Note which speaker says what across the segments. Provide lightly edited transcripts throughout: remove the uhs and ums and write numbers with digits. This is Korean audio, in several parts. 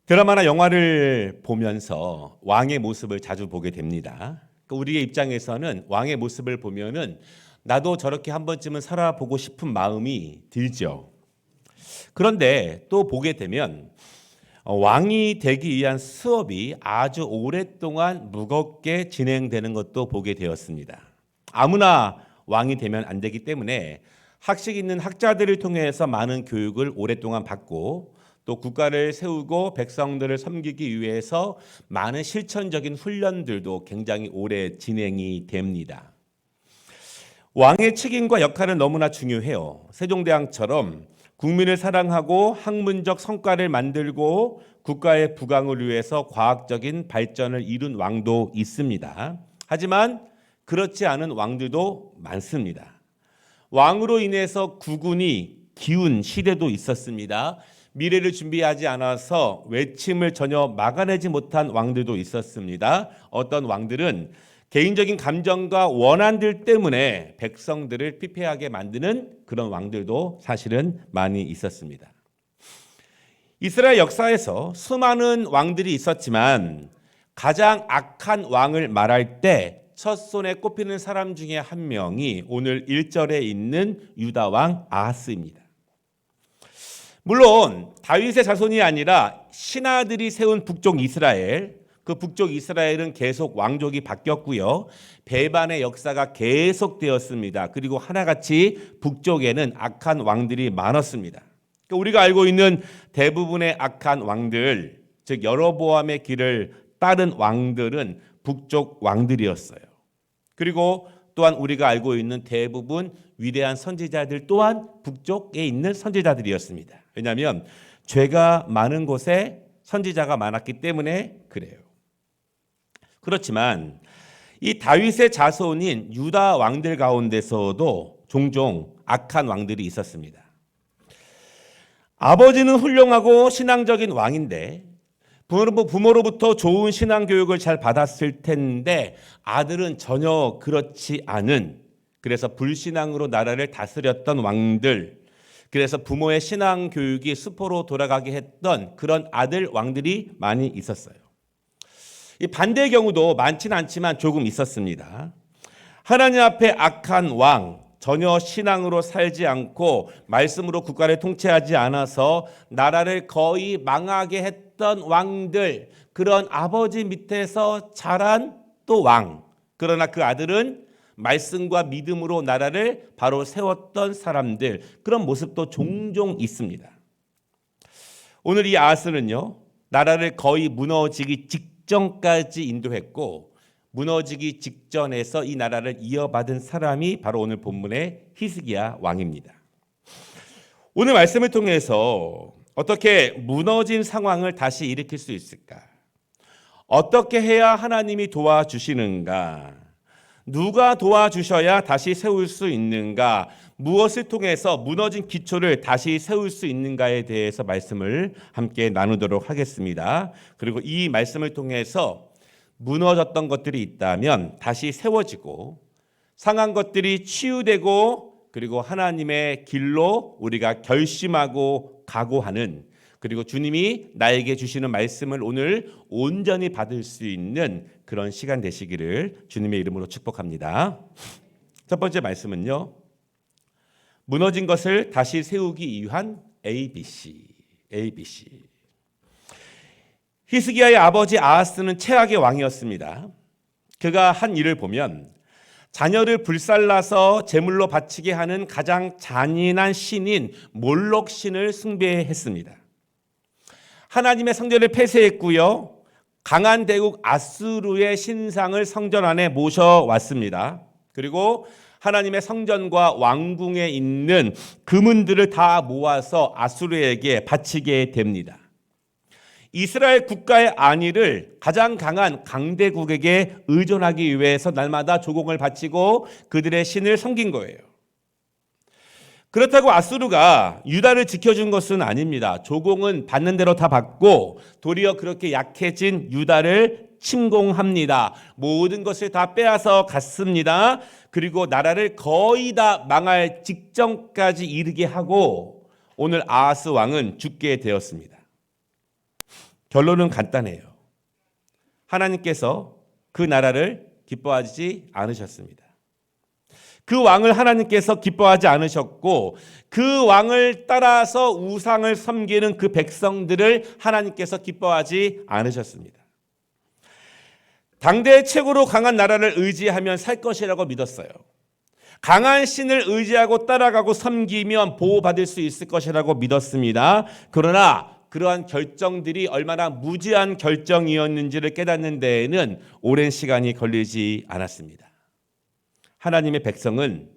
Speaker 1: 드라마나 영화를 보면서 왕의 모습을 자주 보게 됩니다. 우리의 입장에서는 왕의 모습을 보면은 나도 저렇게 한 번쯤은 살아보고 싶은 마음이 들죠. 그런데 또 보게 되면 왕이 되기 위한 수업이 아주 오랫동안 무겁게 진행되는 것도 보게 되었습니다. 아무나 왕이 되면 안 되기 때문에 학식 있는 학자들을 통해서 많은 교육을 오랫동안 받고 또 국가를 세우고 백성들을 섬기기 위해서 많은 실천적인 훈련들도 굉장히 오래 진행이 됩니다. 왕의 책임과 역할은 너무나 중요해요. 세종대왕처럼 국민을 사랑하고 학문적 성과를 만들고 국가의 부강을 위해서 과학적인 발전을 이룬 왕도 있습니다. 하지만 그렇지 않은 왕들도 많습니다. 왕으로 인해서 국운이 기운 시대도 있었습니다. 미래를 준비하지 않아서 외침을 전혀 막아내지 못한 왕들도 있었습니다. 어떤 왕들은 개인적인 감정과 원한들 때문에 백성들을 피폐하게 만드는 그런 왕들도 사실은 많이 있었습니다. 이스라엘 역사에서 수많은 왕들이 있었지만 가장 악한 왕을 말할 때 첫 손에 꼽히는 사람 중에 한 명이 오늘 1절에 있는 유다 왕 아하스입니다. 물론 다윗의 자손이 아니라 신하들이 세운 북쪽 이스라엘, 그 북쪽 이스라엘은 계속 왕족이 바뀌었고요. 배반의 역사가 계속되었습니다. 그리고 하나같이 북쪽에는 악한 왕들이 많았습니다. 그러니까 우리가 알고 있는 대부분의 악한 왕들, 즉 여로보암의 길을 따른 왕들은 북쪽 왕들이었어요. 그리고 또한 우리가 알고 있는 대부분 위대한 선지자들 또한 북쪽에 있는 선지자들이었습니다. 왜냐하면 죄가 많은 곳에 선지자가 많았기 때문에 그래요. 그렇지만 이 다윗의 자손인 유다 왕들 가운데서도 종종 악한 왕들이 있었습니다. 아버지는 훌륭하고 신앙적인 왕인데 부모로부터 좋은 신앙 교육을 잘 받았을 텐데 아들은 전혀 그렇지 않은, 그래서 불신앙으로 나라를 다스렸던 왕들, 그래서 부모의 신앙 교육이 수포로 돌아가게 했던 그런 아들 왕들이 많이 있었어요. 이 반대의 경우도 많지는 않지만 조금 있었습니다. 하나님 앞에 악한 왕, 전혀 신앙으로 살지 않고 말씀으로 국가를 통치하지 않아서 나라를 거의 망하게 했던 왕들, 그런 아버지 밑에서 자란 또 왕, 그러나 그 아들은 말씀과 믿음으로 나라를 바로 세웠던 사람들, 그런 모습도 종종 있습니다. 오늘 이 아하스는요, 나라를 거의 무너지기 직전까지 인도했고 무너지기 직전에서 이 나라를 이어받은 사람이 바로 오늘 본문의 히스기야 왕입니다. 오늘 말씀을 통해서 어떻게 무너진 상황을 다시 일으킬 수 있을까? 어떻게 해야 하나님이 도와주시는가? 누가 도와주셔야 다시 세울 수 있는가? 무엇을 통해서 무너진 기초를 다시 세울 수 있는가에 대해서 말씀을 함께 나누도록 하겠습니다. 그리고 이 말씀을 통해서 무너졌던 것들이 있다면 다시 세워지고 상한 것들이 치유되고 그리고 하나님의 길로 우리가 결심하고 각오하는, 그리고 주님이 나에게 주시는 말씀을 오늘 온전히 받을 수 있는 그런 시간 되시기를 주님의 이름으로 축복합니다. 첫 번째 말씀은요, 무너진 것을 다시 세우기 위한 ABC. 히스기야의 아버지 아하스는 최악의 왕이었습니다. 그가 한 일을 보면 자녀를 불살라서 제물로 바치게 하는 가장 잔인한 신인 몰록 신을 숭배했습니다. 하나님의 성전을 폐쇄했고요, 강한 대국 아수르의 신상을 성전 안에 모셔왔습니다. 그리고 하나님의 성전과 왕궁에 있는 금은들을 다 모아서 아수르에게 바치게 됩니다. 이스라엘 국가의 안위를 가장 강한 강대국에게 의존하기 위해서 날마다 조공을 바치고 그들의 신을 섬긴 거예요. 그렇다고 아수르가 유다를 지켜준 것은 아닙니다. 조공은 받는 대로 다 받고 도리어 그렇게 약해진 유다를 침공합니다. 모든 것을 다 빼앗아 갔습니다. 그리고 나라를 거의 다 망할 직전까지 이르게 하고 오늘 아하스 왕은 죽게 되었습니다. 결론은 간단해요. 하나님께서 그 나라를 기뻐하지 않으셨습니다. 그 왕을 하나님께서 기뻐하지 않으셨고 그 왕을 따라서 우상을 섬기는 그 백성들을 하나님께서 기뻐하지 않으셨습니다. 당대 최고로 강한 나라를 의지하면 살 것이라고 믿었어요. 강한 신을 의지하고 따라가고 섬기면 보호받을 수 있을 것이라고 믿었습니다. 그러나 그러한 결정들이 얼마나 무지한 결정이었는지를 깨닫는 데에는 오랜 시간이 걸리지 않았습니다. 하나님의 백성은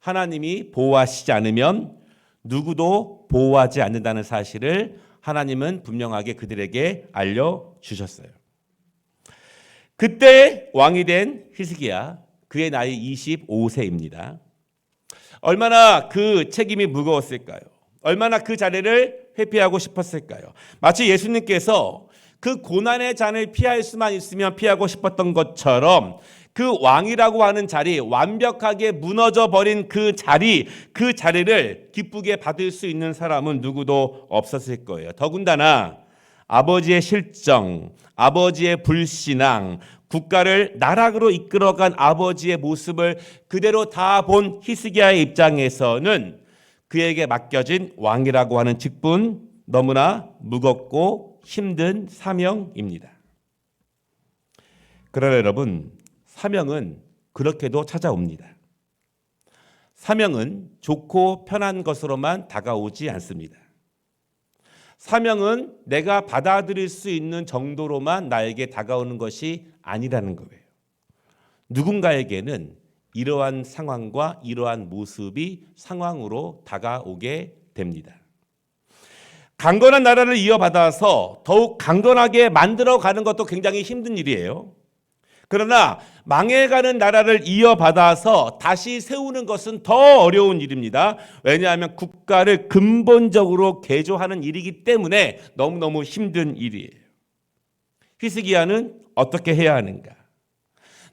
Speaker 1: 하나님이 보호하시지 않으면 누구도 보호하지 않는다는 사실을 하나님은 분명하게 그들에게 알려주셨어요. 그때 왕이 된 히스기야, 그의 나이 25세입니다. 얼마나 그 책임이 무거웠을까요? 얼마나 그 자리를 회피하고 싶었을까요? 마치 예수님께서 그 고난의 잔을 피할 수만 있으면 피하고 싶었던 것처럼 그 왕이라고 하는 자리, 완벽하게 무너져 버린 그 자리를 기쁘게 받을 수 있는 사람은 누구도 없었을 거예요. 더군다나 아버지의 실정, 아버지의 불신앙, 국가를 나락으로 이끌어간 아버지의 모습을 그대로 다 본 히스기야의 입장에서는 그에게 맡겨진 왕이라고 하는 직분, 너무나 무겁고 힘든 사명입니다. 그러나 여러분, 사명은 그렇게도 찾아옵니다. 사명은 좋고 편한 것으로만 다가오지 않습니다. 사명은 내가 받아들일 수 있는 정도로만 나에게 다가오는 것이 아니라는 거예요. 누군가에게는 이러한 상황과 이러한 모습이 상황으로 다가오게 됩니다. 강건한 나라를 이어받아서 더욱 강건하게 만들어가는 것도 굉장히 힘든 일이에요. 그러나 망해가는 나라를 이어받아서 다시 세우는 것은 더 어려운 일입니다. 왜냐하면 국가를 근본적으로 개조하는 일이기 때문에 너무너무 힘든 일이에요. 히스기야는 어떻게 해야 하는가?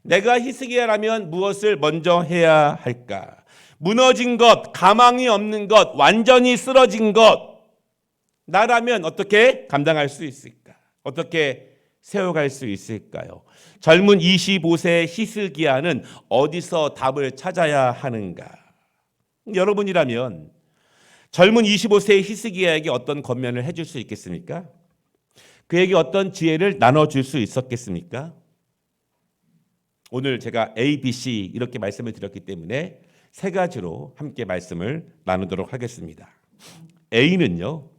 Speaker 1: 내가 히스기야라면 무엇을 먼저 해야 할까? 무너진 것, 가망이 없는 것, 완전히 쓰러진 것, 나라면 어떻게 감당할 수 있을까? 어떻게 세워갈 수 있을까요? 젊은 25세의 히스기야는 어디서 답을 찾아야 하는가? 여러분이라면 젊은 25세의 히스기야에게 어떤 권면을 해줄 수 있겠습니까? 그에게 어떤 지혜를 나눠줄 수 있었겠습니까? 오늘 제가 A, B, C 이렇게 말씀을 드렸기 때문에 세 가지로 함께 말씀을 나누도록 하겠습니다. A는요,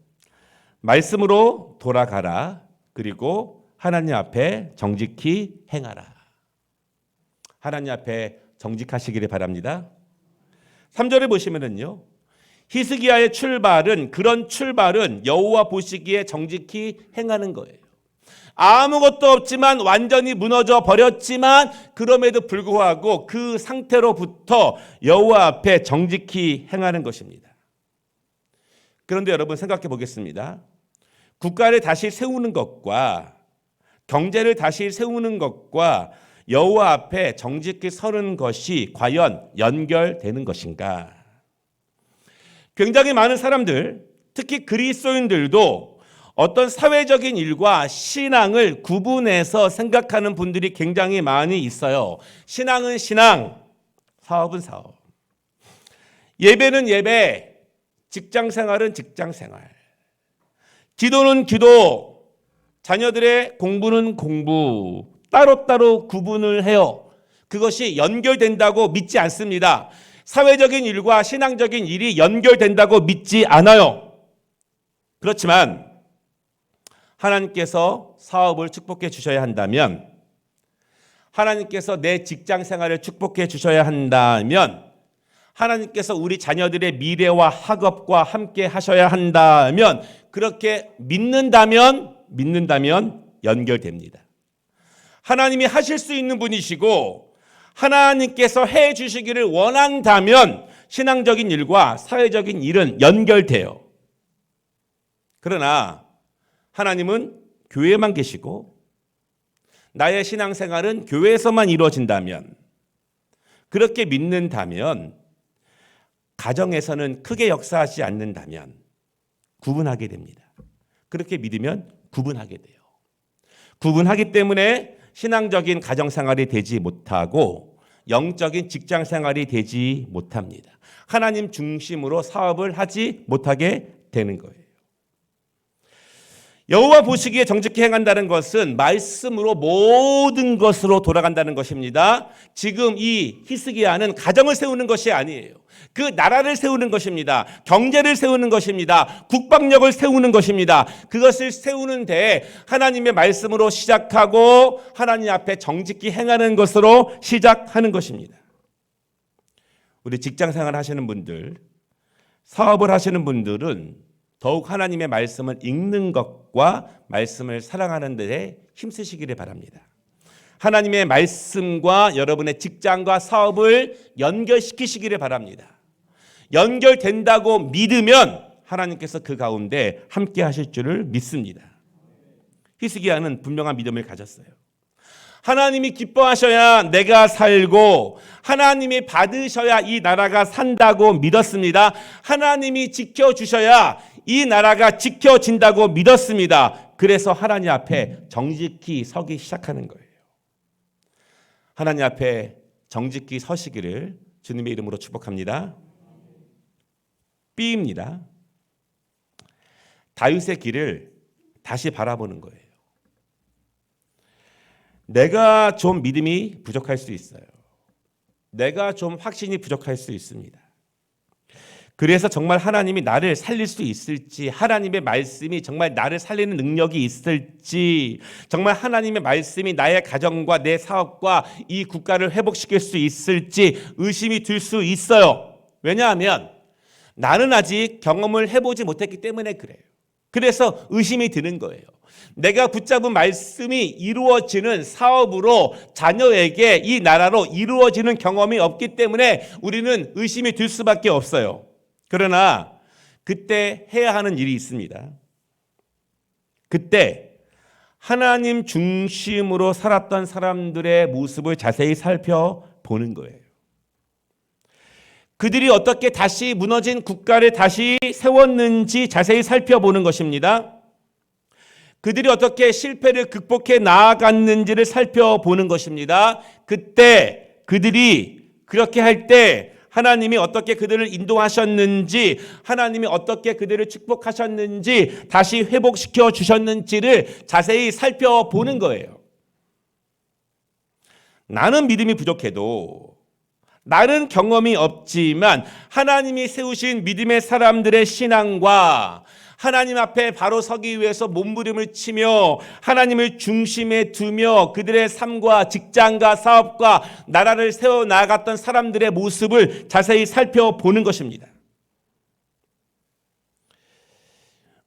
Speaker 1: 말씀으로 돌아가라. 그리고 하나님 앞에 정직히 행하라. 하나님 앞에 정직하시기를 바랍니다. 3절을 보시면은요, 히스기야의 그런 출발은 여호와 보시기에 정직히 행하는 거예요. 아무것도 없지만 완전히 무너져 버렸지만 그럼에도 불구하고 그 상태로부터 여호와 앞에 정직히 행하는 것입니다. 그런데 여러분 생각해 보겠습니다. 국가를 다시 세우는 것과 경제를 다시 세우는 것과 여호와 앞에 정직히 서는 것이 과연 연결되는 것인가? 굉장히 많은 사람들, 특히 그리스도인들도 어떤 사회적인 일과 신앙을 구분해서 생각하는 분들이 굉장히 많이 있어요. 신앙은 신앙, 사업은 사업. 예배는 예배, 직장 생활은 직장 생활. 기도는 기도, 자녀들의 공부는 공부. 따로따로 구분을 해요. 그것이 연결된다고 믿지 않습니다. 사회적인 일과 신앙적인 일이 연결된다고 믿지 않아요. 그렇지만 하나님께서 사업을 축복해 주셔야 한다면, 하나님께서 내 직장 생활을 축복해 주셔야 한다면, 하나님께서 우리 자녀들의 미래와 학업과 함께 하셔야 한다면, 그렇게 믿는다면 연결됩니다. 하나님이 하실 수 있는 분이시고 하나님께서 해 주시기를 원한다면 신앙적인 일과 사회적인 일은 연결돼요. 그러나 하나님은 교회에만 계시고 나의 신앙생활은 교회에서만 이루어진다면, 그렇게 믿는다면, 가정에서는 크게 역사하지 않는다면 구분하게 됩니다. 그렇게 믿으면 구분하게 돼요. 구분하기 때문에 신앙적인 가정생활이 되지 못하고 영적인 직장생활이 되지 못합니다. 하나님 중심으로 사업을 하지 못하게 되는 거예요. 여호와 보시기에 정직히 행한다는 것은 말씀으로 모든 것으로 돌아간다는 것입니다. 지금 이 히스기야는 가정을 세우는 것이 아니에요. 그 나라를 세우는 것입니다. 경제를 세우는 것입니다. 국방력을 세우는 것입니다. 그것을 세우는데 하나님의 말씀으로 시작하고 하나님 앞에 정직히 행하는 것으로 시작하는 것입니다. 우리 직장생활 하시는 분들, 사업을 하시는 분들은 더욱 하나님의 말씀을 읽는 것과 말씀을 사랑하는 데 힘쓰시기를 바랍니다. 하나님의 말씀과 여러분의 직장과 사업을 연결시키시기를 바랍니다. 연결된다고 믿으면 하나님께서 그 가운데 함께 하실 줄을 믿습니다. 히스기야는 분명한 믿음을 가졌어요. 하나님이 기뻐하셔야 내가 살고 하나님이 받으셔야 이 나라가 산다고 믿었습니다. 하나님이 지켜주셔야 이 나라가 지켜진다고 믿었습니다. 그래서 하나님 앞에 정직히 서기 시작하는 거예요. 하나님 앞에 정직히 서시기를 주님의 이름으로 축복합니다. B입니다. 다윗의 길을 다시 바라보는 거예요. 내가 좀 믿음이 부족할 수 있어요. 내가 좀 확신이 부족할 수 있습니다. 그래서 정말 하나님이 나를 살릴 수 있을지, 하나님의 말씀이 정말 나를 살리는 능력이 있을지, 정말 하나님의 말씀이 나의 가정과 내 사업과 이 국가를 회복시킬 수 있을지 의심이 들 수 있어요. 왜냐하면 나는 아직 경험을 해보지 못했기 때문에 그래요. 그래서 의심이 드는 거예요. 내가 붙잡은 말씀이 이루어지는 사업으로 자녀에게 이 나라로 이루어지는 경험이 없기 때문에 우리는 의심이 들 수밖에 없어요. 그러나 그때 해야 하는 일이 있습니다. 그때 하나님 중심으로 살았던 사람들의 모습을 자세히 살펴보는 거예요. 그들이 어떻게 다시 무너진 국가를 다시 세웠는지 자세히 살펴보는 것입니다. 그들이 어떻게 실패를 극복해 나아갔는지를 살펴보는 것입니다. 그때 그들이 그렇게 할 때 하나님이 어떻게 그들을 인도하셨는지, 하나님이 어떻게 그들을 축복하셨는지, 다시 회복시켜 주셨는지를 자세히 살펴보는 거예요. 나는 믿음이 부족해도, 나는 경험이 없지만 하나님이 세우신 믿음의 사람들의 신앙과 하나님 앞에 바로 서기 위해서 몸부림을 치며 하나님을 중심에 두며 그들의 삶과 직장과 사업과 나라를 세워나갔던 사람들의 모습을 자세히 살펴보는 것입니다.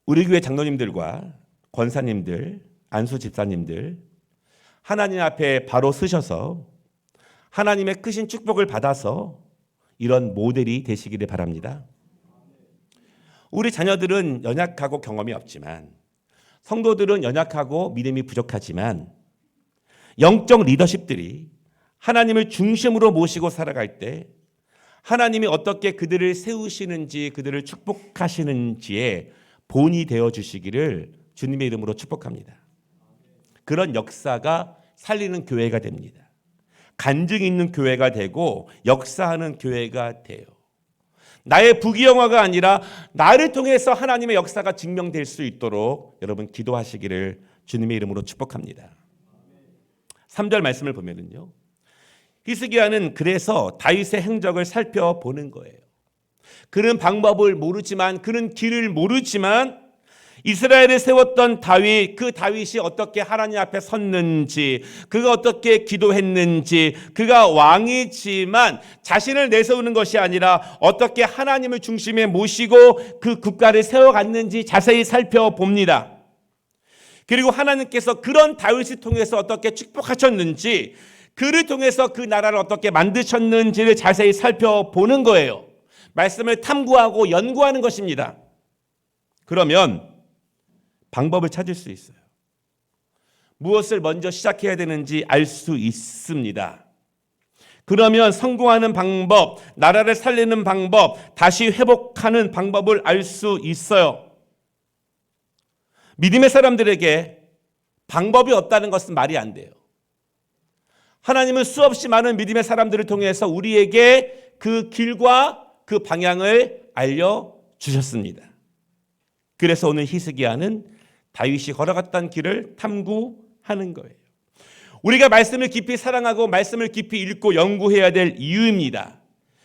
Speaker 1: 우리 교회 장로님들과 권사님들, 안수 집사님들, 하나님 앞에 바로 서셔서 하나님의 크신 축복을 받아서 이런 모델이 되시기를 바랍니다. 우리 자녀들은 연약하고 경험이 없지만, 성도들은 연약하고 믿음이 부족하지만, 영적 리더십들이 하나님을 중심으로 모시고 살아갈 때 하나님이 어떻게 그들을 세우시는지, 그들을 축복하시는지에 본이 되어 주시기를 주님의 이름으로 축복합니다. 그런 역사가 살리는 교회가 됩니다. 간증 있는 교회가 되고 역사하는 교회가 돼요. 나의 부귀영화가 아니라 나를 통해서 하나님의 역사가 증명될 수 있도록 여러분 기도하시기를 주님의 이름으로 축복합니다. 3절 말씀을 보면은요, 히스기야는 그래서 다윗의 행적을 살펴보는 거예요. 그는 방법을 모르지만, 그는 길을 모르지만 이스라엘을 세웠던 다윗, 그 다윗이 어떻게 하나님 앞에 섰는지, 그가 어떻게 기도했는지, 그가 왕이지만 자신을 내세우는 것이 아니라 어떻게 하나님을 중심에 모시고 그 국가를 세워갔는지 자세히 살펴봅니다. 그리고 하나님께서 그런 다윗을 통해서 어떻게 축복하셨는지, 그를 통해서 그 나라를 어떻게 만드셨는지를 자세히 살펴보는 거예요. 말씀을 탐구하고 연구하는 것입니다. 그러면 방법을 찾을 수 있어요. 무엇을 먼저 시작해야 되는지 알 수 있습니다. 그러면 성공하는 방법, 나라를 살리는 방법, 다시 회복하는 방법을 알 수 있어요. 믿음의 사람들에게 방법이 없다는 것은 말이 안 돼요. 하나님은 수없이 많은 믿음의 사람들을 통해서 우리에게 그 길과 그 방향을 알려주셨습니다. 그래서 오늘 히스기야는 다윗이 걸어갔던 길을 탐구하는 거예요. 우리가 말씀을 깊이 사랑하고 말씀을 깊이 읽고 연구해야 될 이유입니다.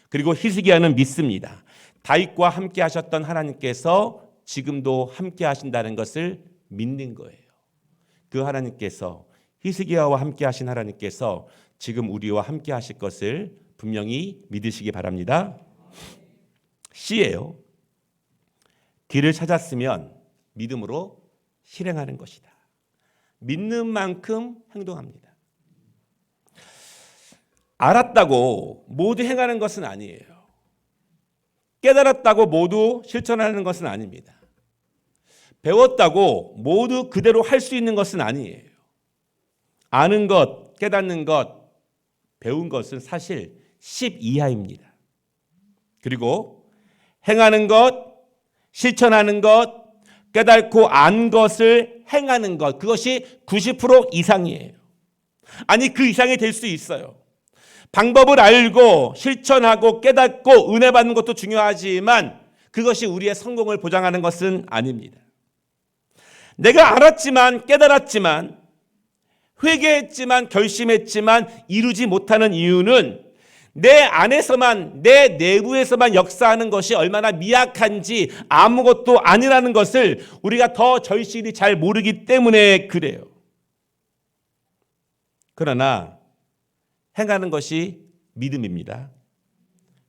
Speaker 1: 그리고 히스기야는 믿습니다. 다윗과 함께 하셨던 하나님께서 지금도 함께 하신다는 것을 믿는 거예요. 그 하나님께서, 히스기야와 함께 하신 하나님께서 지금 우리와 함께 하실 것을 분명히 믿으시기 바랍니다. C예요. 길을 찾았으면 믿음으로 실행하는 것이다. 믿는 만큼 행동합니다. 알았다고 모두 행하는 것은 아니에요. 깨달았다고 모두 실천하는 것은 아닙니다. 배웠다고 모두 그대로 할 수 있는 것은 아니에요. 아는 것, 깨닫는 것, 배운 것은 사실 10 이하입니다. 그리고 행하는 것, 실천하는 것, 깨닫고 안 것을 행하는 것, 그것이 90% 이상이에요. 아니, 그 이상이 될 수 있어요. 방법을 알고 실천하고 깨닫고 은혜 받는 것도 중요하지만 그것이 우리의 성공을 보장하는 것은 아닙니다. 내가 알았지만, 깨달았지만, 회개했지만, 결심했지만 이루지 못하는 이유는 내 안에서만, 내 내부에서만 역사하는 것이 얼마나 미약한지 아무것도 아니라는 것을 우리가 더 절실히 잘 모르기 때문에 그래요. 그러나 행하는 것이 믿음입니다.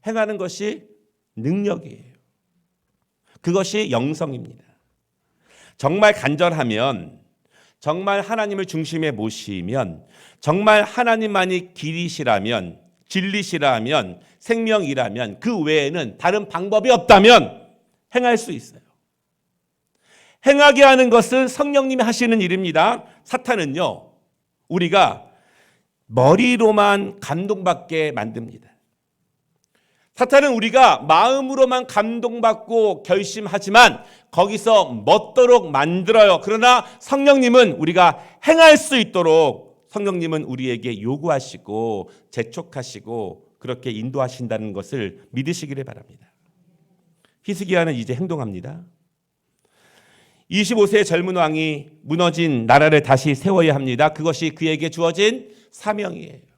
Speaker 1: 행하는 것이 능력이에요. 그것이 영성입니다. 정말 간절하면, 정말 하나님을 중심에 모시면, 정말 하나님만이 길이시라면, 진리시라면, 생명이라면, 그 외에는 다른 방법이 없다면 행할 수 있어요. 행하게 하는 것은 성령님이 하시는 일입니다. 사탄은요, 우리가 머리로만 감동받게 만듭니다. 사탄은 우리가 마음으로만 감동받고 결심하지만 거기서 멎도록 만들어요. 그러나 성령님은 우리가 행할 수 있도록 성령님은 우리에게 요구하시고 재촉하시고 그렇게 인도하신다는 것을 믿으시기를 바랍니다. 히스기야는 이제 행동합니다. 25세의 젊은 왕이 무너진 나라를 다시 세워야 합니다. 그것이 그에게 주어진 사명이에요.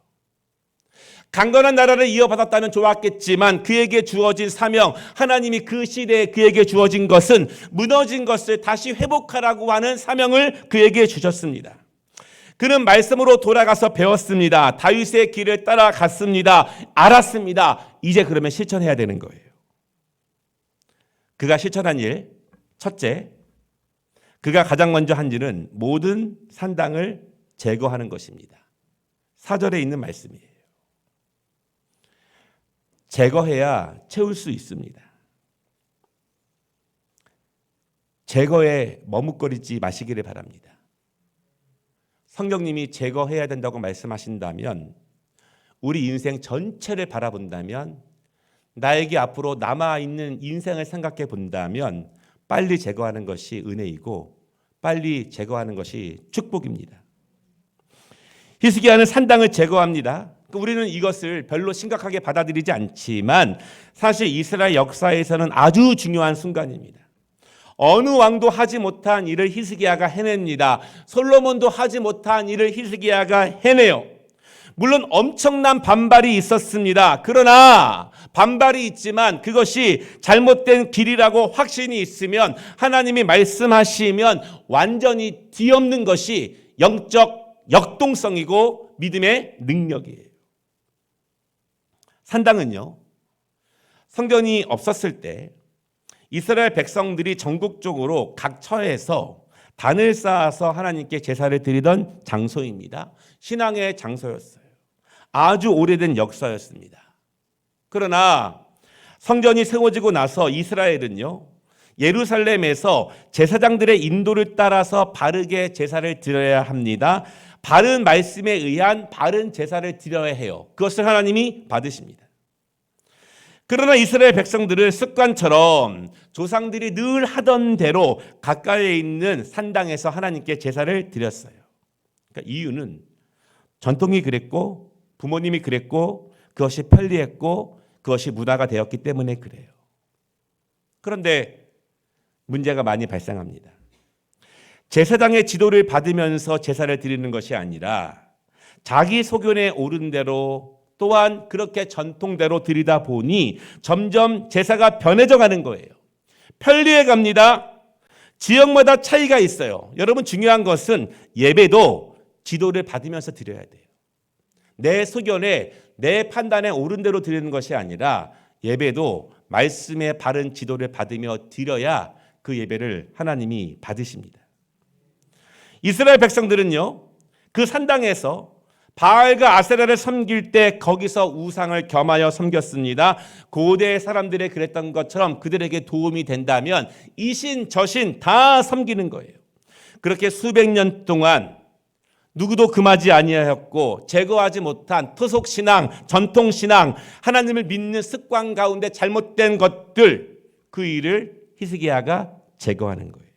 Speaker 1: 강건한 나라를 이어받았다면 좋았겠지만 그에게 주어진 사명, 하나님이 그 시대에 그에게 주어진 것은 무너진 것을 다시 회복하라고 하는 사명을 그에게 주셨습니다. 그는 말씀으로 돌아가서 배웠습니다. 다윗의 길을 따라갔습니다. 알았습니다. 이제 그러면 실천해야 되는 거예요. 그가 실천한 일, 첫째, 그가 가장 먼저 한 일은 모든 산당을 제거하는 것입니다. 4절에 있는 말씀이에요. 제거해야 채울 수 있습니다. 제거에 머뭇거리지 마시기를 바랍니다. 성령님이 제거해야 된다고 말씀하신다면, 우리 인생 전체를 바라본다면, 나에게 앞으로 남아있는 인생을 생각해 본다면 빨리 제거하는 것이 은혜이고 빨리 제거하는 것이 축복입니다. 히스기야는 산당을 제거합니다. 우리는 이것을 별로 심각하게 받아들이지 않지만 사실 이스라엘 역사에서는 아주 중요한 순간입니다. 어느 왕도 하지 못한 일을 히스기야가 해냅니다. 솔로몬도 하지 못한 일을 히스기야가 해내요. 물론 엄청난 반발이 있었습니다. 그러나 반발이 있지만 그것이 잘못된 길이라고 확신이 있으면, 하나님이 말씀하시면 완전히 뒤엎는 것이 영적 역동성이고 믿음의 능력이에요. 산당은요, 성전이 없었을 때 이스라엘 백성들이 전국적으로 각 처에서 단을 쌓아서 하나님께 제사를 드리던 장소입니다. 신앙의 장소였어요. 아주 오래된 역사였습니다. 그러나 성전이 세워지고 나서 이스라엘은요, 예루살렘에서 제사장들의 인도를 따라서 바르게 제사를 드려야 합니다. 바른 말씀에 의한 바른 제사를 드려야 해요. 그것을 하나님이 받으십니다. 그러나 이스라엘 백성들은 습관처럼 조상들이 늘 하던 대로 가까이에 있는 산당에서 하나님께 제사를 드렸어요. 그러니까 이유는 전통이 그랬고 부모님이 그랬고 그것이 편리했고 그것이 문화가 되었기 때문에 그래요. 그런데 문제가 많이 발생합니다. 제사장의 지도를 받으면서 제사를 드리는 것이 아니라 자기 소견에 오른 대로 또한 그렇게 전통대로 드리다 보니 점점 제사가 변해져 가는 거예요. 편리해 갑니다. 지역마다 차이가 있어요. 여러분 중요한 것은 예배도 지도를 받으면서 드려야 돼요. 내 소견에 내 판단에 옳은 대로 드리는 것이 아니라 예배도 말씀의 바른 지도를 받으며 드려야 그 예배를 하나님이 받으십니다. 이스라엘 백성들은요, 그 산당에서 바알과 아세라를 섬길 때 거기서 우상을 겸하여 섬겼습니다. 고대 사람들의 그랬던 것처럼 그들에게 도움이 된다면 이신 저신 다 섬기는 거예요. 그렇게 수백 년 동안 누구도 금하지 아니하였고 제거하지 못한 토속신앙, 전통신앙, 하나님을 믿는 습관 가운데 잘못된 것들, 그 일을 히스기야가 제거하는 거예요.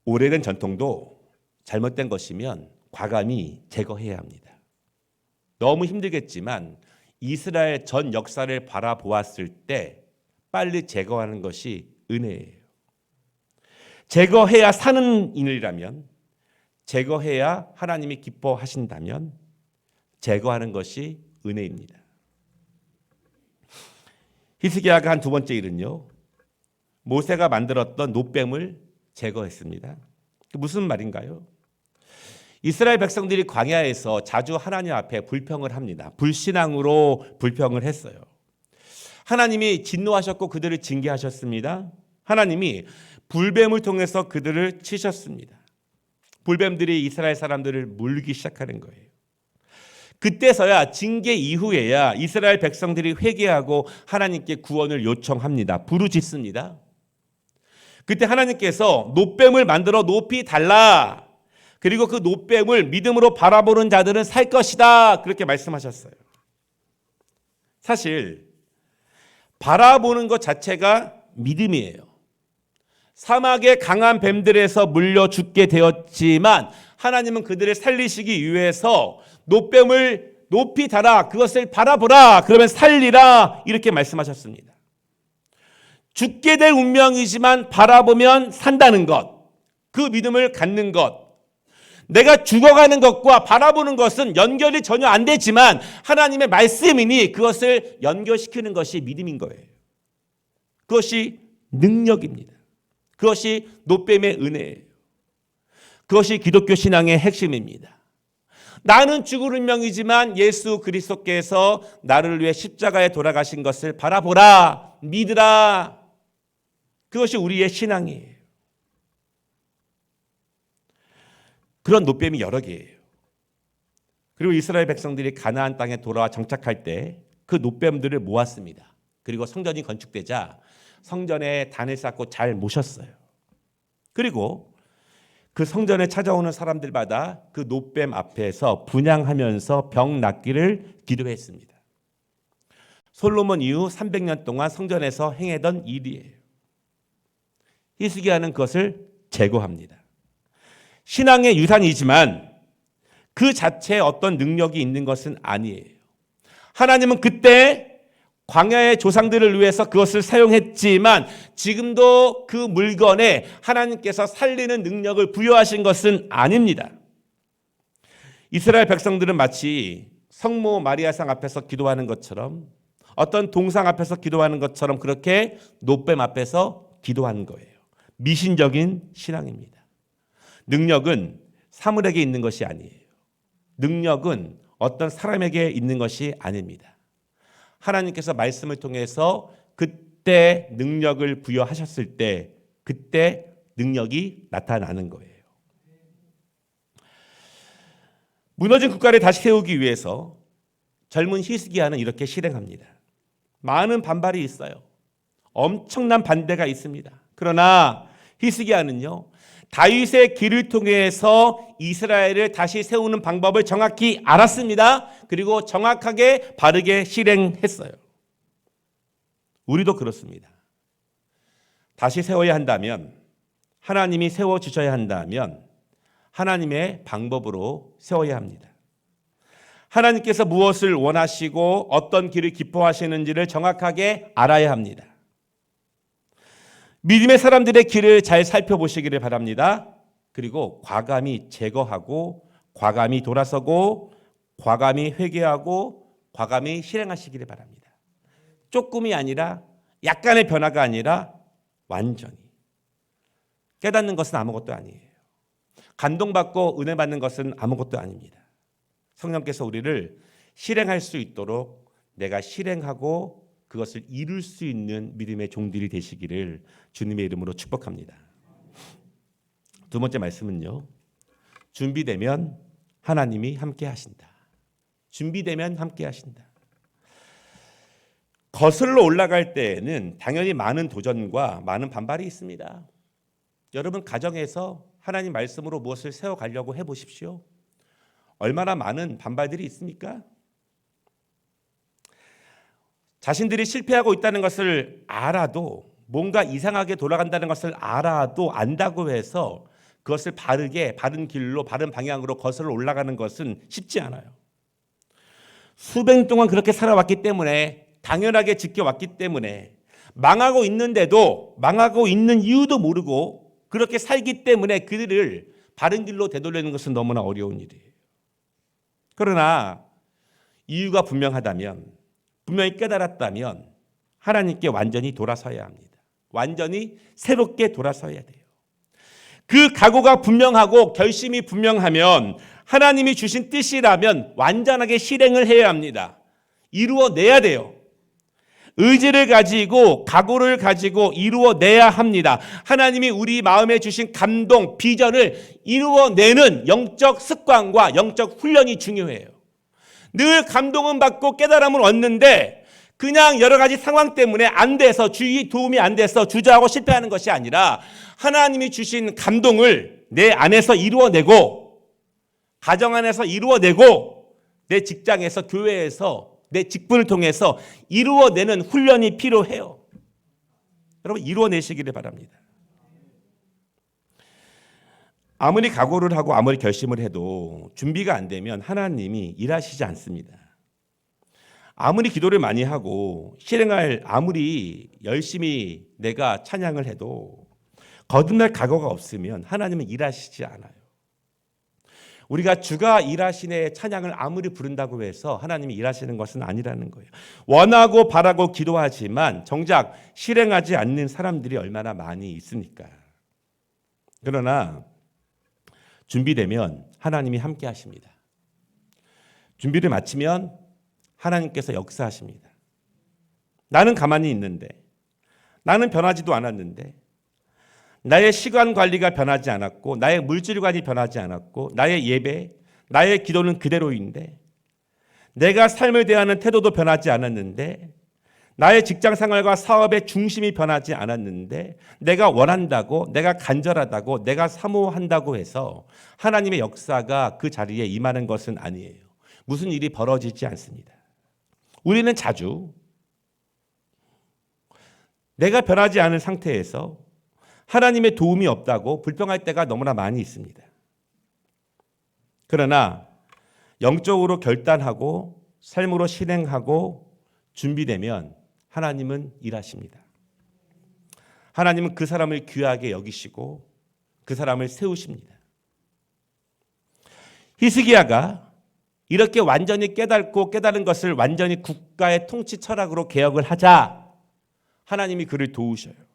Speaker 1: 오래된 전통도 잘못된 것이면 과감히 제거해야 합니다. 너무 힘들겠지만 이스라엘 전 역사를 바라보았을 때 빨리 제거하는 것이 은혜예요. 제거해야 사는 일이라면, 제거해야 하나님이 기뻐하신다면 제거하는 것이 은혜입니다. 히스기야가 한 두 번째 일은요, 모세가 만들었던 놋뱀을 제거했습니다. 무슨 말인가요? 이스라엘 백성들이 광야에서 자주 하나님 앞에 불평을 합니다. 불신앙으로 불평을 했어요. 하나님이 진노하셨고 그들을 징계하셨습니다. 하나님이 불뱀을 통해서 그들을 치셨습니다. 불뱀들이 이스라엘 사람들을 물기 시작하는 거예요. 그때서야 징계 이후에야 이스라엘 백성들이 회개하고 하나님께 구원을 요청합니다. 부르짖습니다. 그때 하나님께서 놋뱀을 만들어 높이 달라. 그리고 그 놋뱀을 믿음으로 바라보는 자들은 살 것이다. 그렇게 말씀하셨어요. 사실 바라보는 것 자체가 믿음이에요. 사막의 강한 뱀들에서 물려 죽게 되었지만 하나님은 그들을 살리시기 위해서 놋뱀을 높이 달아 그것을 바라보라. 그러면 살리라. 이렇게 말씀하셨습니다. 죽게 될 운명이지만 바라보면 산다는 것, 그 믿음을 갖는 것. 내가 죽어가는 것과 바라보는 것은 연결이 전혀 안 되지만 하나님의 말씀이니 그것을 연결시키는 것이 믿음인 거예요. 그것이 능력입니다. 그것이 놋뱀의 은혜예요. 그것이 기독교 신앙의 핵심입니다. 나는 죽을 운명이지만 예수 그리스도께서 나를 위해 십자가에 돌아가신 것을 바라보라, 믿으라. 그것이 우리의 신앙이에요. 그런 놋뱀이 여러 개예요. 그리고 이스라엘 백성들이 가나안 땅에 돌아와 정착할 때 그 놋뱀들을 모았습니다. 그리고 성전이 건축되자 성전에 단을 쌓고 잘 모셨어요. 그리고 그 성전에 찾아오는 사람들마다 그 놋뱀 앞에서 분향하면서 병 낫기를 기도했습니다. 솔로몬 이후 300년 동안 성전에서 행하던 일이에요. 히스기야는 그것을 제거합니다. 신앙의 유산이지만 그 자체에 어떤 능력이 있는 것은 아니에요. 하나님은 그때 광야의 조상들을 위해서 그것을 사용했지만 지금도 그 물건에 하나님께서 살리는 능력을 부여하신 것은 아닙니다. 이스라엘 백성들은 마치 성모 마리아상 앞에서 기도하는 것처럼 어떤 동상 앞에서 기도하는 것처럼 그렇게 놋뱀 앞에서 기도하는 거예요. 미신적인 신앙입니다. 능력은 사물에게 있는 것이 아니에요. 능력은 어떤 사람에게 있는 것이 아닙니다. 하나님께서 말씀을 통해서 그때 능력을 부여하셨을 때 그때 능력이 나타나는 거예요. 무너진 국가를 다시 세우기 위해서 젊은 히스기야는 이렇게 실행합니다. 많은 반발이 있어요. 엄청난 반대가 있습니다. 그러나 히스기야는요, 다윗의 길을 통해서 이스라엘을 다시 세우는 방법을 정확히 알았습니다. 그리고 정확하게 바르게 실행했어요. 우리도 그렇습니다. 다시 세워야 한다면, 하나님이 세워주셔야 한다면 하나님의 방법으로 세워야 합니다. 하나님께서 무엇을 원하시고 어떤 길을 기뻐하시는지를 정확하게 알아야 합니다. 믿음의 사람들의 길을 잘 살펴보시기를 바랍니다. 그리고 과감히 제거하고 과감히 돌아서고 과감히 회개하고 과감히 실행하시기를 바랍니다. 조금이 아니라 약간의 변화가 아니라 완전히. 깨닫는 것은 아무것도 아니에요. 감동받고 은혜 받는 것은 아무것도 아닙니다. 성령께서 우리를 실행할 수 있도록 내가 실행하고 그것을 이룰 수 있는 믿음의 종들이 되시기를 주님의 이름으로 축복합니다. 두 번째 말씀은요. 준비되면 하나님이 함께 하신다. 준비되면 함께 하신다. 거슬러 올라갈 때에는 당연히 많은 도전과 많은 반발이 있습니다. 여러분 가정에서 하나님 말씀으로 무엇을 세워가려고 해보십시오. 얼마나 많은 반발들이 있습니까? 자신들이 실패하고 있다는 것을 알아도 뭔가 이상하게 돌아간다는 것을 알아도 안다고 해서 그것을 바르게 바른 길로 바른 방향으로 거슬러 올라가는 것은 쉽지 않아요. 수백 년 동안 그렇게 살아왔기 때문에 당연하게 지켜왔기 때문에 망하고 있는데도 망하고 있는 이유도 모르고 그렇게 살기 때문에 그들을 바른 길로 되돌리는 것은 너무나 어려운 일이에요. 그러나 이유가 분명하다면 분명히 깨달았다면 하나님께 완전히 돌아서야 합니다. 완전히 새롭게 돌아서야 돼요. 그 각오가 분명하고 결심이 분명하면 하나님이 주신 뜻이라면 완전하게 실행을 해야 합니다. 이루어내야 돼요. 의지를 가지고 각오를 가지고 이루어내야 합니다. 하나님이 우리 마음에 주신 감동, 비전을 이루어내는 영적 습관과 영적 훈련이 중요해요. 늘 감동은 받고 깨달음을 얻는데 그냥 여러 가지 상황 때문에 안 돼서 주위 도움이 안 돼서 주저하고 실패하는 것이 아니라 하나님이 주신 감동을 내 안에서 이루어내고 가정 안에서 이루어내고 내 직장에서 교회에서 내 직분을 통해서 이루어내는 훈련이 필요해요. 여러분 이루어내시기를 바랍니다. 아무리 각오를 하고 아무리 결심을 해도 준비가 안 되면 하나님이 일하시지 않습니다. 아무리 기도를 많이 하고 실행할 아무리 열심히 내가 찬양을 해도 거듭날 각오가 없으면 하나님은 일하시지 않아요. 우리가 주가 일하시네 찬양을 아무리 부른다고 해서 하나님이 일하시는 것은 아니라는 거예요. 원하고 바라고 기도하지만 정작 실행하지 않는 사람들이 얼마나 많이 있습니까? 그러나 준비되면 하나님이 함께 하십니다. 준비를 마치면 하나님께서 역사하십니다. 나는 가만히 있는데, 나는 변하지도 않았는데, 나의 시간 관리가 변하지 않았고 나의 물질관이 변하지 않았고 나의 예배, 나의 기도는 그대로인데 내가 삶을 대하는 태도도 변하지 않았는데 나의 직장 생활과 사업의 중심이 변하지 않았는데 내가 원한다고 내가 간절하다고 내가 사모한다고 해서 하나님의 역사가 그 자리에 임하는 것은 아니에요. 무슨 일이 벌어지지 않습니다. 우리는 자주 내가 변하지 않은 상태에서 하나님의 도움이 없다고 불평할 때가 너무나 많이 있습니다. 그러나 영적으로 결단하고 삶으로 실행하고 준비되면 하나님은 일하십니다. 하나님은 그 사람을 귀하게 여기시고 그 사람을 세우십니다. 히스기야가 이렇게 완전히 깨닫고 깨달은 것을 완전히 국가의 통치 철학으로 개혁을 하자 하나님이 그를 도우셔요.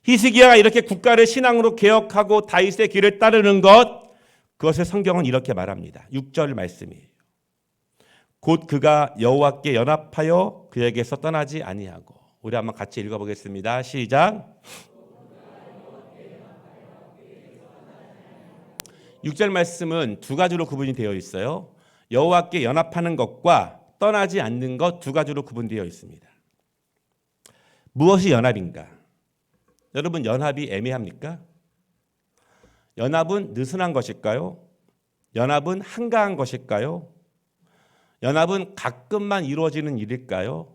Speaker 1: 히스기야가 이렇게 국가를 신앙으로 개혁하고 다윗의 길을 따르는 것, 그것을 성경은 이렇게 말합니다. 6절 말씀이에요. 곧 그가 여호와께 연합하여 그에게서 떠나지 아니하고. 우리 한번 같이 읽어보겠습니다. 시작. 6절 말씀은 두 가지로 구분이 되어 있어요. 여호와께 연합하는 것과 떠나지 않는 것 두 가지로 구분되어 있습니다. 무엇이 연합인가? 여러분 연합이 애매합니까? 연합은 느슨한 것일까요? 연합은 한가한 것일까요? 연합은 가끔만 이루어지는 일일까요?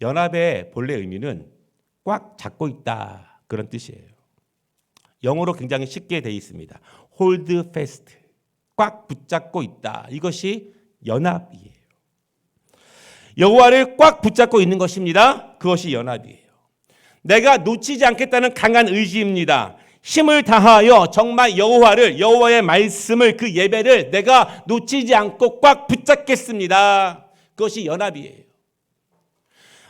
Speaker 1: 연합의 본래 의미는 꽉 잡고 있다 그런 뜻이에요. 영어로 굉장히 쉽게 되어 있습니다. hold fast. 꽉 붙잡고 있다. 이것이 연합이에요. 여호와를 꽉 붙잡고 있는 것입니다. 그것이 연합이에요. 내가 놓치지 않겠다는 강한 의지입니다. 힘을 다하여 정말 여호와의 말씀을, 그 예배를 내가 놓치지 않고 꽉 붙잡겠습니다. 그것이 연합이에요.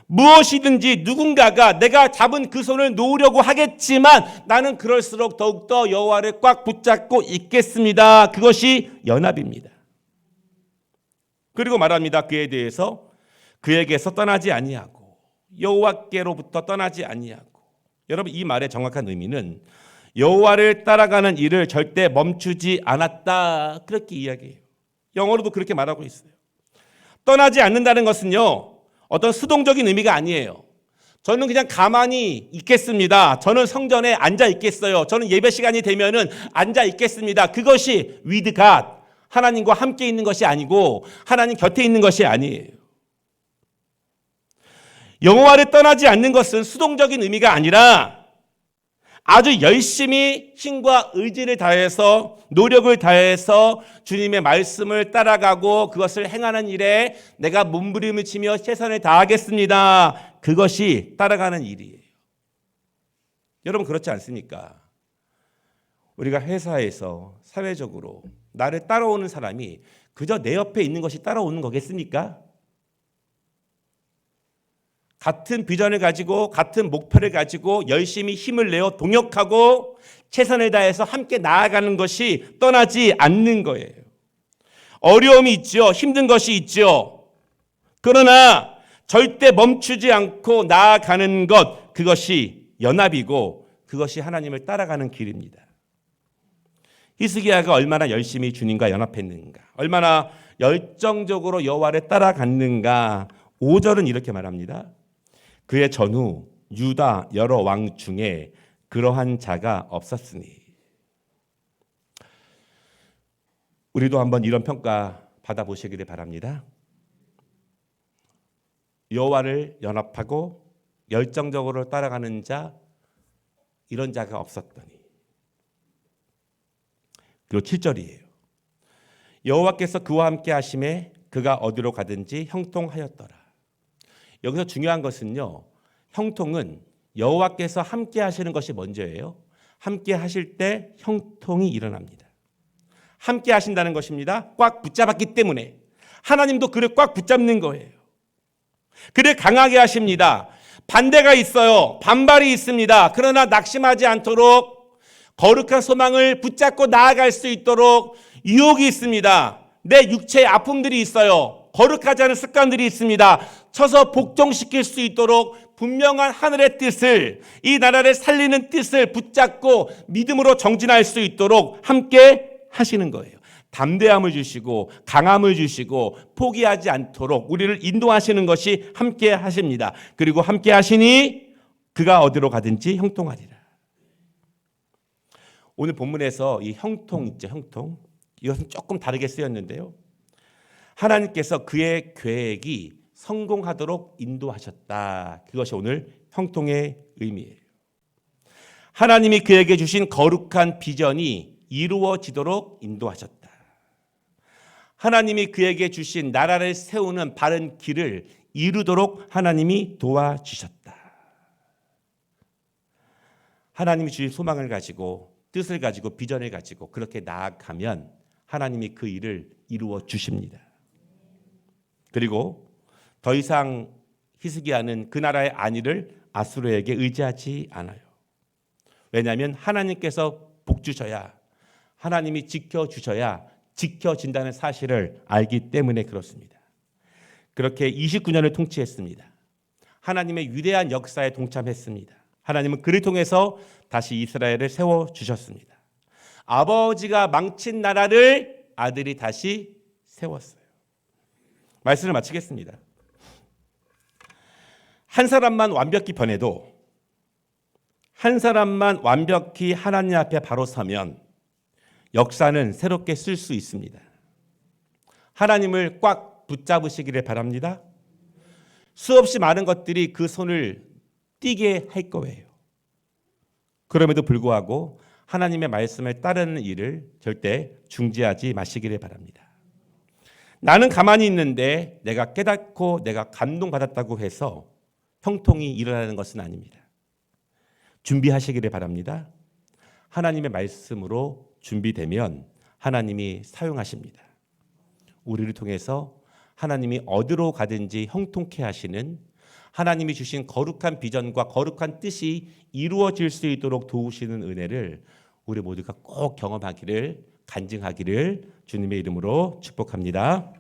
Speaker 1: 무엇이든지 누군가가 내가 잡은 그 손을 놓으려고 하겠지만 나는 그럴수록 더욱더 여호와를 꽉 붙잡고 있겠습니다. 그것이 연합입니다. 그리고 말합니다. 그에 대해서 그에게서 떠나지 아니하고 여호와께로부터 떠나지 아니하고. 여러분, 이 말의 정확한 의미는 여호와를 따라가는 일을 절대 멈추지 않았다, 그렇게 이야기해요. 영어로도 그렇게 말하고 있어요. 떠나지 않는다는 것은요, 어떤 수동적인 의미가 아니에요. 저는 그냥 가만히 있겠습니다. 저는 성전에 앉아 있겠어요. 저는 예배 시간이 되면은 앉아 있겠습니다. 그것이 with God, 하나님과 함께 있는 것이 아니고 하나님 곁에 있는 것이 아니에요. 여호와를 떠나지 않는 것은 수동적인 의미가 아니라 아주 열심히 힘과 의지를 다해서, 노력을 다해서 주님의 말씀을 따라가고 그것을 행하는 일에 내가 몸부림을 치며 최선을 다하겠습니다. 그것이 따라가는 일이에요. 여러분, 그렇지 않습니까? 우리가 회사에서 사회적으로 나를 따라오는 사람이 그저 내 옆에 있는 것이 따라오는 거겠습니까? 같은 비전을 가지고 같은 목표를 가지고 열심히 힘을 내어 동역하고 최선을 다해서 함께 나아가는 것이 떠나지 않는 거예요. 어려움이 있죠. 힘든 것이 있죠. 그러나 절대 멈추지 않고 나아가는 것, 그것이 연합이고 그것이 하나님을 따라가는 길입니다. 히스기야가 얼마나 열심히 주님과 연합했는가, 얼마나 열정적으로 여호와를 따라갔는가. 5절은 이렇게 말합니다. 그의 전후 유다 여러 왕 중에 그러한 자가 없었으니. 우리도 한번 이런 평가 받아보시기를 바랍니다. 여호와를 연합하고 열정적으로 따라가는 자, 이런 자가 없었더니. 그리고 7절이에요. 여호와께서 그와 함께 하심에 그가 어디로 가든지 형통하였더라. 여기서 중요한 것은요, 형통은 여호와께서 함께 하시는 것이 먼저예요. 함께 하실 때 형통이 일어납니다. 함께 하신다는 것입니다. 꽉 붙잡았기 때문에 하나님도 그를 꽉 붙잡는 거예요. 그를 강하게 하십니다. 반대가 있어요. 반발이 있습니다. 그러나 낙심하지 않도록 거룩한 소망을 붙잡고 나아갈 수 있도록 유혹이 있습니다. 내 육체의 아픔들이 있어요. 거룩하지 않은 습관들이 있습니다. 쳐서 복종시킬 수 있도록 분명한 하늘의 뜻을, 이 나라를 살리는 뜻을 붙잡고 믿음으로 정진할 수 있도록 함께 하시는 거예요. 담대함을 주시고 강함을 주시고 포기하지 않도록 우리를 인도하시는 것이 함께 하십니다. 그리고 함께 하시니 그가 어디로 가든지 형통하리라. 오늘 본문에서 이 형통 있죠, 형통. 이것은 조금 다르게 쓰였는데요. 하나님께서 그의 계획이 성공하도록 인도하셨다. 그것이 오늘 형통의 의미예요. 하나님이 그에게 주신 거룩한 비전이 이루어지도록 인도하셨다. 하나님이 그에게 주신 나라를 세우는 바른 길을 이루도록 하나님이 도와주셨다. 하나님이 주신 소망을 가지고, 뜻을 가지고, 비전을 가지고 그렇게 나아가면 하나님이 그 일을 이루어 주십니다. 그리고 더 이상 히스기야는 그 나라의 안위를 아수르에게 의지하지 않아요. 왜냐하면 하나님께서 복 주셔야, 하나님이 지켜주셔야 지켜진다는 사실을 알기 때문에 그렇습니다. 그렇게 29년을 통치했습니다. 하나님의 위대한 역사에 동참했습니다. 하나님은 그를 통해서 다시 이스라엘을 세워주셨습니다. 아버지가 망친 나라를 아들이 다시 세웠어요. 말씀을 마치겠습니다. 한 사람만 완벽히 변해도, 한 사람만 완벽히 하나님 앞에 바로 서면 역사는 새롭게 쓸 수 있습니다. 하나님을 꽉 붙잡으시기를 바랍니다. 수없이 많은 것들이 그 손을 띄게 할 거예요. 그럼에도 불구하고 하나님의 말씀을 따르는 일을 절대 중지하지 마시기를 바랍니다. 나는 가만히 있는데 내가 깨닫고 내가 감동받았다고 해서 형통이 일어나는 것은 아닙니다. 준비하시기를 바랍니다. 하나님의 말씀으로 준비되면 하나님이 사용하십니다. 우리를 통해서 하나님이 어디로 가든지 형통케 하시는 하나님이 주신 거룩한 비전과 거룩한 뜻이 이루어질 수 있도록 도우시는 은혜를 우리 모두가 꼭 경험하기를 간증하기를 주님의 이름으로 축복합니다.